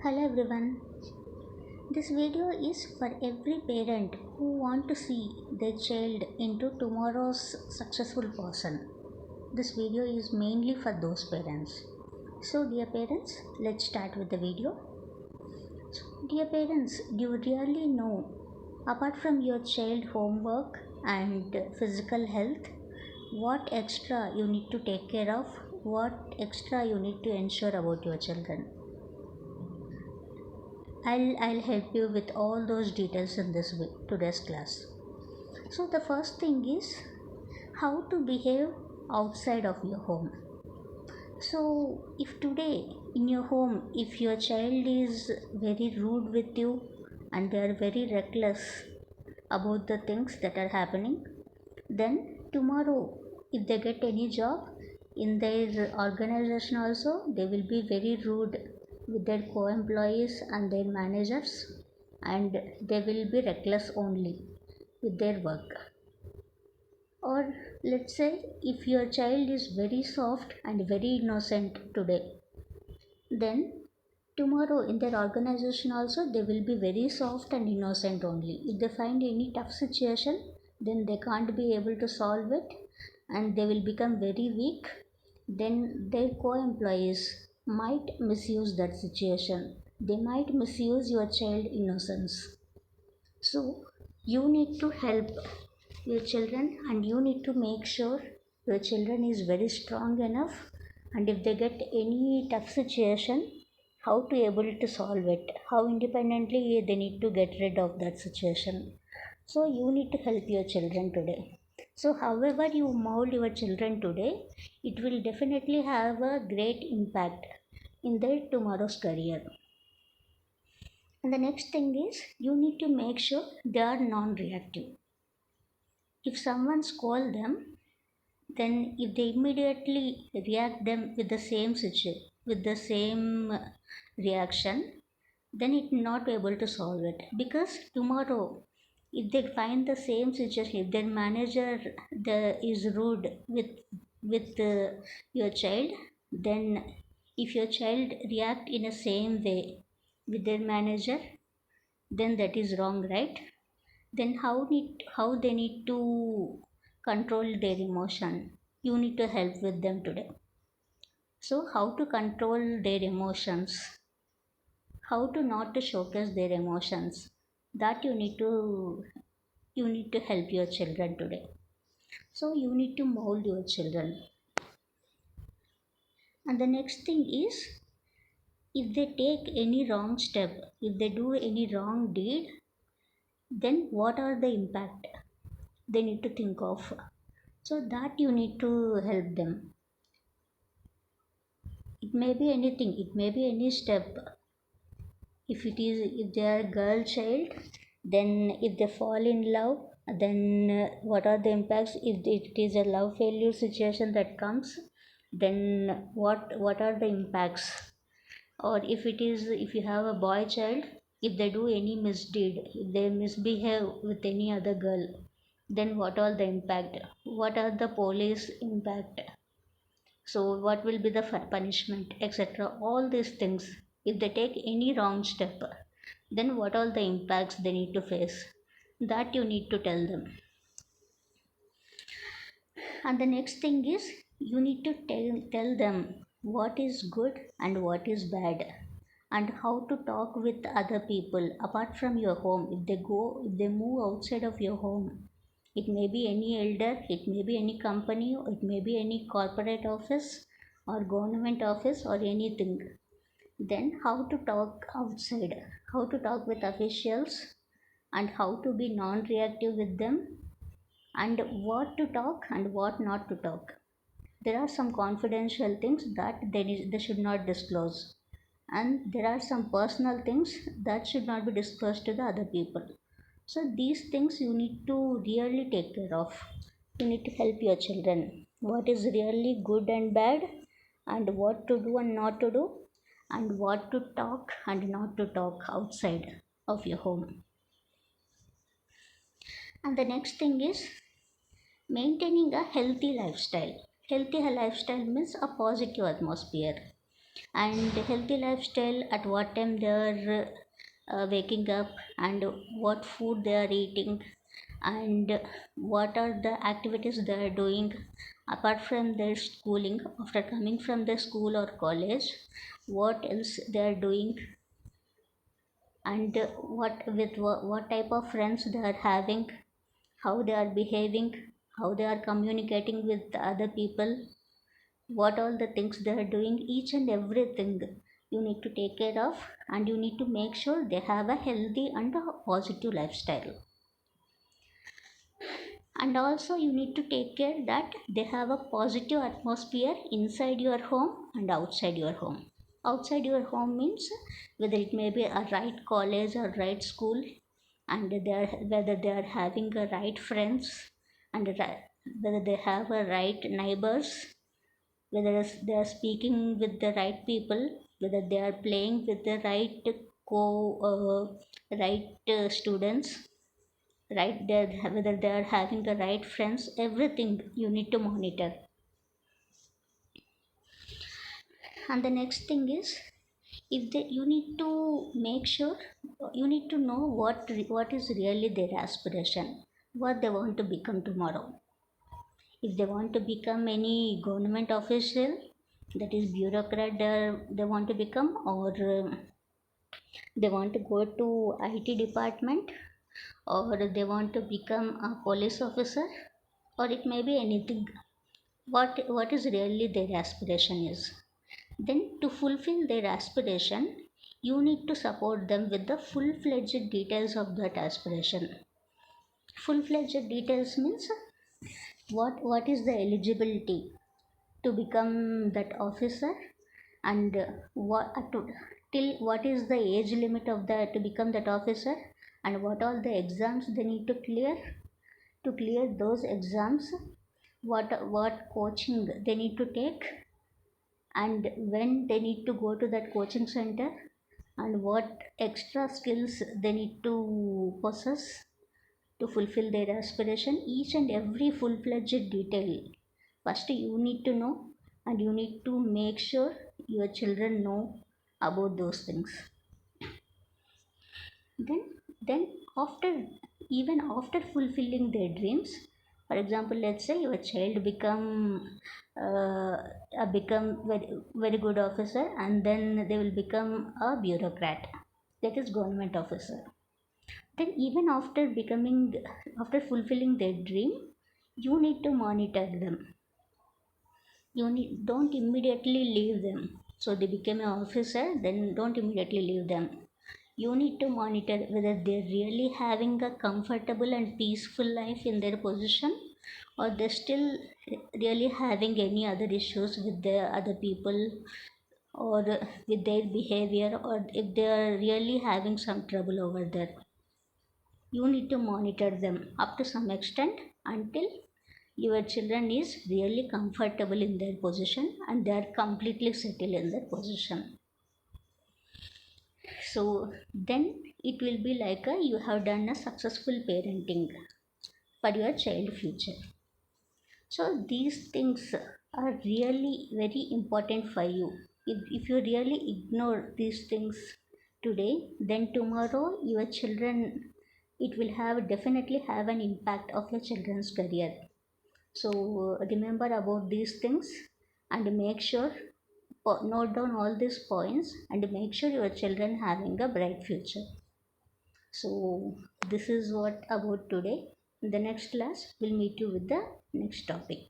Hello everyone. This video is for every parent who want to see their child into tomorrow's successful person. This video is mainly for those parents. So dear parents, let's start with the video. Dear parents, do you really know, apart from your child homework and physical health, what extra you need to take care of, what extra you need to ensure about your children? I'll help you with all those details in this today's class. So the first thing is how to behave outside of your home. So if today in your home, if your child is very rude with you and they are very reckless about the things that are happening, then tomorrow if they get any job in their organization also, they will be very rude with their co-employees and their managers, and they will be reckless only with their work. Or let's say if your child is very soft and very innocent today, then tomorrow in their organization also they will be very soft and innocent only. If they find any tough situation, then they can't be able to solve it and they will become very weak. Then their co-employees might misuse that situation. They might misuse your child innocence. So you need to help your children and you need to make sure your children is very strong enough, and if they get any tough situation, how to able to solve it, how independently they need to get rid of that situation. So you need to help your children today. So however you mold your children today, it will definitely have a great impact in their tomorrow's career. And the next thing is you need to make sure they are non-reactive. If someone scold them, then if they immediately react them with the same situation, with the same reaction, then it will not be able to solve it. Because tomorrow, if they find the same situation, if their manager is rude with your child, then if your child react in the same way with their manager, then that is wrong, right? Then how they need to control their emotion, you need to help with them today. So how to control their emotions, how to not to showcase their emotions, that you need to help your children today. So you need to mold your children. And the next thing is, if they take any wrong step, if they do any wrong deed, then what are the impact they need to think of, so that you need to help them. It may be anything, it may be any step. If they are girl child, then if they fall in love, then what are the impacts if it is a love failure situation that comes, then what are the impacts. Or if you have a boy child, if they do any misdeed, if they misbehave with any other girl, then what are the impact, what are the police impact, so what will be the punishment, etc. All these things, if they take any wrong step, then what are the impacts they need to face, that you need to tell them. And the next thing is, you need to tell them what is good and what is bad, and how to talk with other people apart from your home. If they move outside of your home, it may be any elder, it may be any company, it may be any corporate office or government office or anything. Then how to talk outside, how to talk with officials, and how to be non-reactive with them, and what to talk and what not to talk. There are some confidential things that they should not disclose, and there are some personal things that should not be disclosed to the other people. So these things you need to really take care of. You need to help your children what is really good and bad, and what to do and not to do, and what to talk and not to talk outside of your home. And the next thing is maintaining a healthy lifestyle. Healthy lifestyle means a positive atmosphere. and healthy lifestyle, at what time they are waking up, and what food they are eating, and what are the activities they are doing apart from their schooling. After coming from the school or college, what else they are doing, and what type of friends they are having, how they are behaving, how they are communicating with the other people, what all the things they are doing, each and everything you need to take care of, and you need to make sure they have a healthy and a positive lifestyle. And also you need to take care that they have a positive atmosphere inside your home and outside your home. Outside your home means whether it may be a right college or right school, and they are, whether they are having a right friends, and whether they have a right neighbors, whether they are speaking with the right people, whether they are playing with the right students, right there, whether they are having the right friends, everything you need to monitor. And the next thing is, if they, you need to make sure, you need to know what is really their aspiration, what they want to become tomorrow. If they want to become any government official, that is bureaucrat, they want to become, or they want to go to IT department, or they want to become a police officer, or it may be anything. What is really their aspiration is, then to fulfill their aspiration, you need to support them with the full-fledged details of that aspiration. Full-fledged details means what is the eligibility to become that officer, and till what is the age limit of that to become that officer, and what all the exams they need to clear those exams, what coaching they need to take, and when they need to go to that coaching center, and what extra skills they need to possess to fulfill their aspiration. Each and every full-fledged detail first you need to know, and you need to make sure your children know about those things. Then after, even after fulfilling their dreams, for example, let's say your child become very good officer, and then they will become a bureaucrat, that is government officer. Then even after fulfilling their dream, you need to monitor them. Don't immediately leave them. So they became an officer, then don't immediately leave them. You need to monitor whether they're really having a comfortable and peaceful life in their position, or they're still really having any other issues with the other people, or with their behavior, or if they are really having some trouble over there. You need to monitor them up to some extent until your children is really comfortable in their position and they are completely settled in their position. So then it will be like you have done a successful parenting for your child future. So these things are really very important for you. If you really ignore these things today, then tomorrow your children, it will have definitely have an impact of your children's career. So remember about these things, and make sure, note down all these points, and make sure your children having a bright future. So this is what about today. In the next class we'll meet you with the next topic.